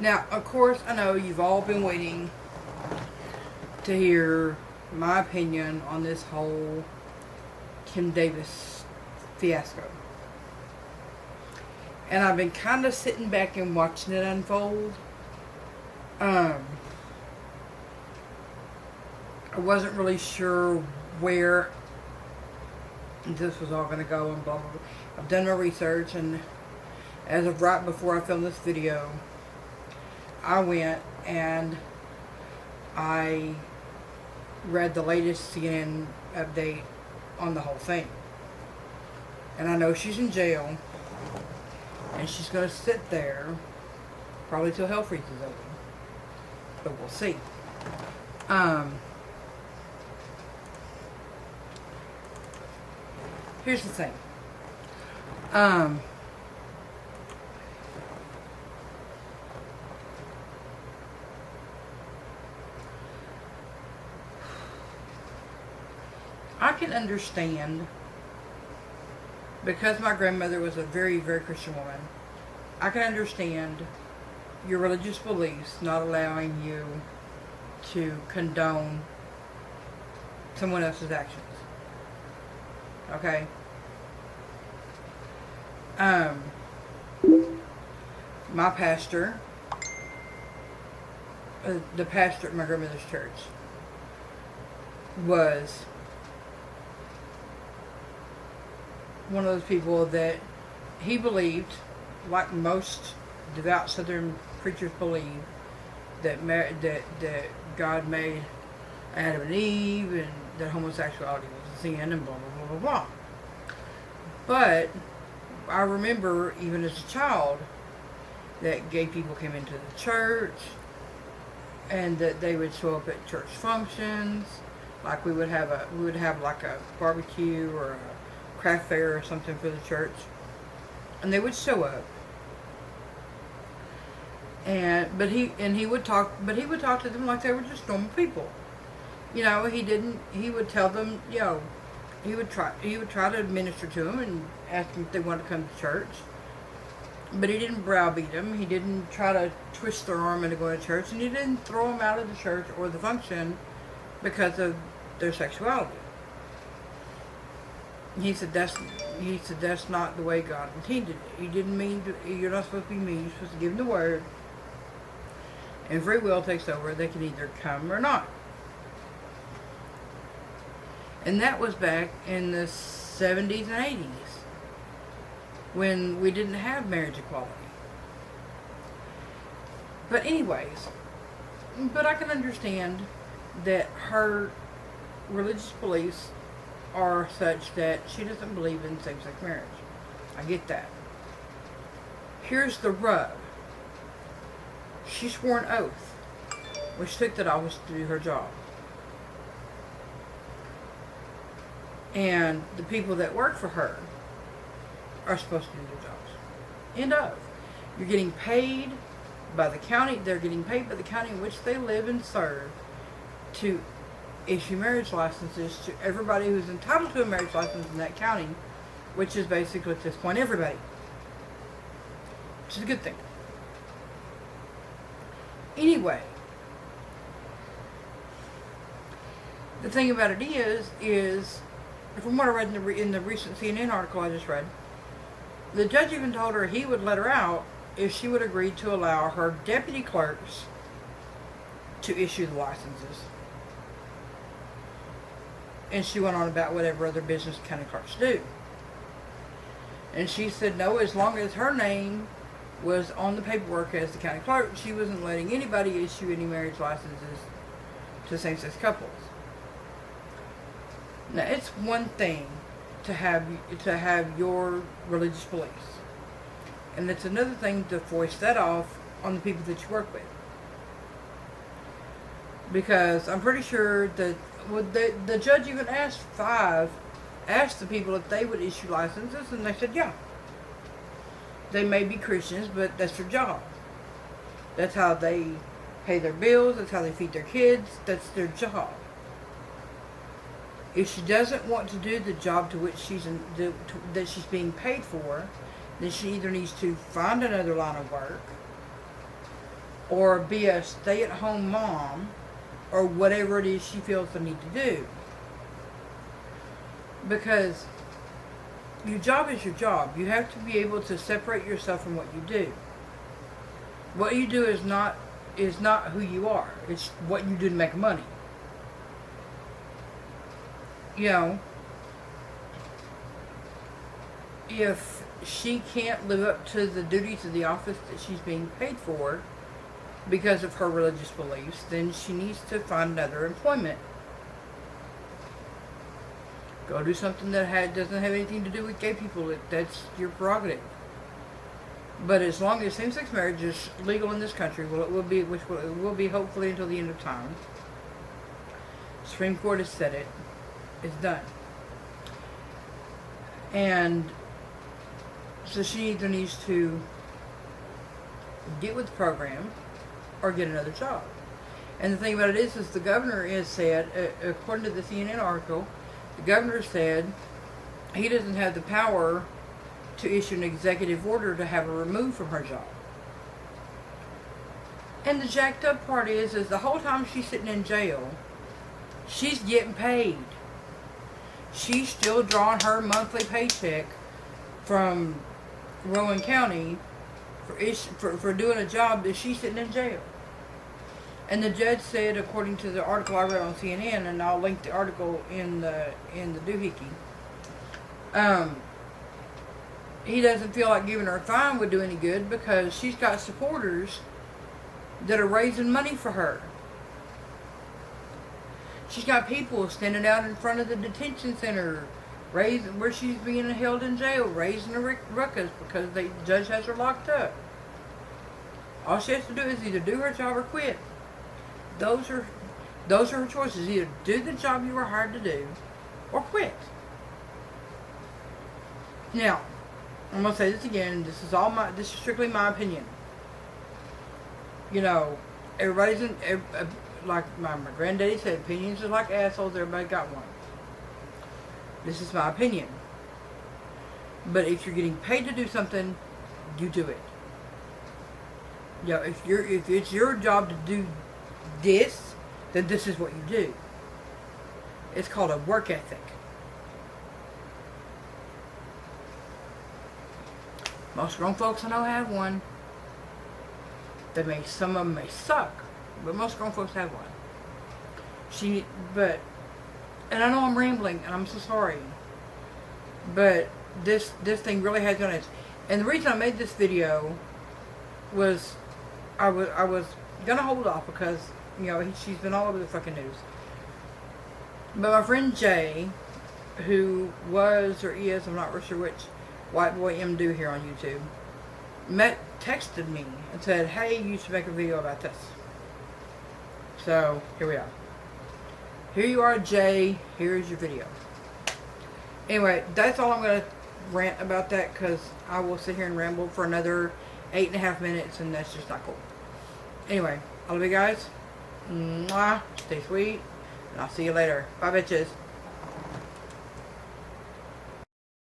Now, of course, I know you've all been waiting to hear my opinion on this whole Kim Davis fiasco. And I've been kind of sitting back and watching it unfold. I wasn't really sure where this was all going to go and blah, blah, blah. I've done my research, and as of right before I filmed this video, I went and I read the latest CNN update on the whole thing. And I know she's in jail, and she's going to sit there probably till hell freezes over. But we'll see. Here's the thing. I can understand, because my grandmother was a very, very Christian woman, I can understand your religious beliefs not allowing you to condone someone else's actions. Okay? My pastor, the pastor at my grandmother's church, was one of those people that he believed, like most devout Southern preachers believe, that God made Adam and Eve, and that homosexuality was a sin, and blah blah blah blah blah. But I remember, even as a child, that gay people came into the church, and that they would show up at church functions, like we would have like a barbecue or a craft fair or something for the church, and they would show up. He would talk to them like they were just normal people. You know, he would tell them, you know, he would try to minister to them and ask them if they wanted to come to church. But he didn't browbeat them. He didn't try to twist their arm into going to church, and he didn't throw them out of the church or the function because of their sexuality. He said that's not the way God intended it. He didn't mean to, you're not supposed to be mean. You're supposed to give them the word, and free will takes over. They can either come or not. And that was back in the 70s and 80s, when we didn't have marriage equality. But anyways, I can understand that her religious beliefs are such that she doesn't believe in same-sex marriage. I get that. Here's the rub. She swore an oath when she took that office to do her job. And the people that work for her are supposed to do their jobs. End of. You're getting paid by the county. They're getting paid by the county in which they live and serve to issue marriage licenses to everybody who's entitled to a marriage license in that county, which is basically at this point everybody. Which is a good thing. Anyway, the thing about it is from what I read in the recent CNN article I just read, the judge even told her he would let her out if she would agree to allow her deputy clerks to issue the licenses. And she went on about whatever other business county clerks do. And she said no, as long as her name was on the paperwork as the county clerk, she wasn't letting anybody issue any marriage licenses to same-sex couples. Now, it's one thing to have your religious beliefs, and it's another thing to force that off on the people that you work with. Because I'm pretty sure that the judge even asked the people if they would issue licenses, and they said yeah. They may be Christians, but that's their job. That's how they pay their bills. That's how they feed their kids. That's their job. If she doesn't want to do the job to which that she's being paid for, then she either needs to find another line of work, or be a stay-at-home mom, or whatever it is she feels the need to do. Because your job is your job. You have to be able to separate yourself from what you do. What you do is not who you are. It's what you do to make money. You know, if she can't live up to the duties of the office that she's being paid for because of her religious beliefs, then she needs to find another employment. Go do something that doesn't have anything to do with gay people. That's your prerogative. But as long as same-sex marriage is legal in this country, well, it will be hopefully until the end of time. The Supreme Court has said it. It's done. And so she either needs to get with the program or get another job. And the thing about it is the governor has said, according to the CNN article, the governor said he doesn't have the power to issue an executive order to have her removed from her job. And the jacked up part is the whole time she's sitting in jail, she's getting paid. She's still drawing her monthly paycheck from Rowan County for doing a job that she's sitting in jail. And the judge said, according to the article I read on CNN, and I'll link the article in the Doohickey, he doesn't feel like giving her a fine would do any good because she's got supporters that are raising money for her. She's got people standing out in front of the detention center, where she's being held in jail, raising a ruckus because the judge has her locked up. All she has to do is either do her job or quit. Those are her choices. Either do the job you were hired to do, or quit. Now, I'm gonna say this again. This is strictly my opinion. You know, like my granddaddy said, opinions are like assholes. Everybody got one. This is my opinion. But if you're getting paid to do something, you do it. You know, if it's your job to do this, then this is what you do. It's called a work ethic. Most grown folks I know have one. Some of them may suck, but most grown folks have one. And I know I'm rambling, and I'm so sorry. But this thing really has done it. And the reason I made this video was I was gonna hold off because, you know, she's been all over the fucking news. But my friend Jay, who was or is, I'm not real sure which, white boy MDo here on YouTube, texted me and said, hey, you should make a video about this. So, here we are. Here you are, Jay. Here's your video. Anyway, that's all I'm going to rant about that because I will sit here and ramble for another 8.5 minutes and that's just not cool. Anyway, I love you guys. Mwah. Stay sweet. And I'll see you later. Bye, bitches.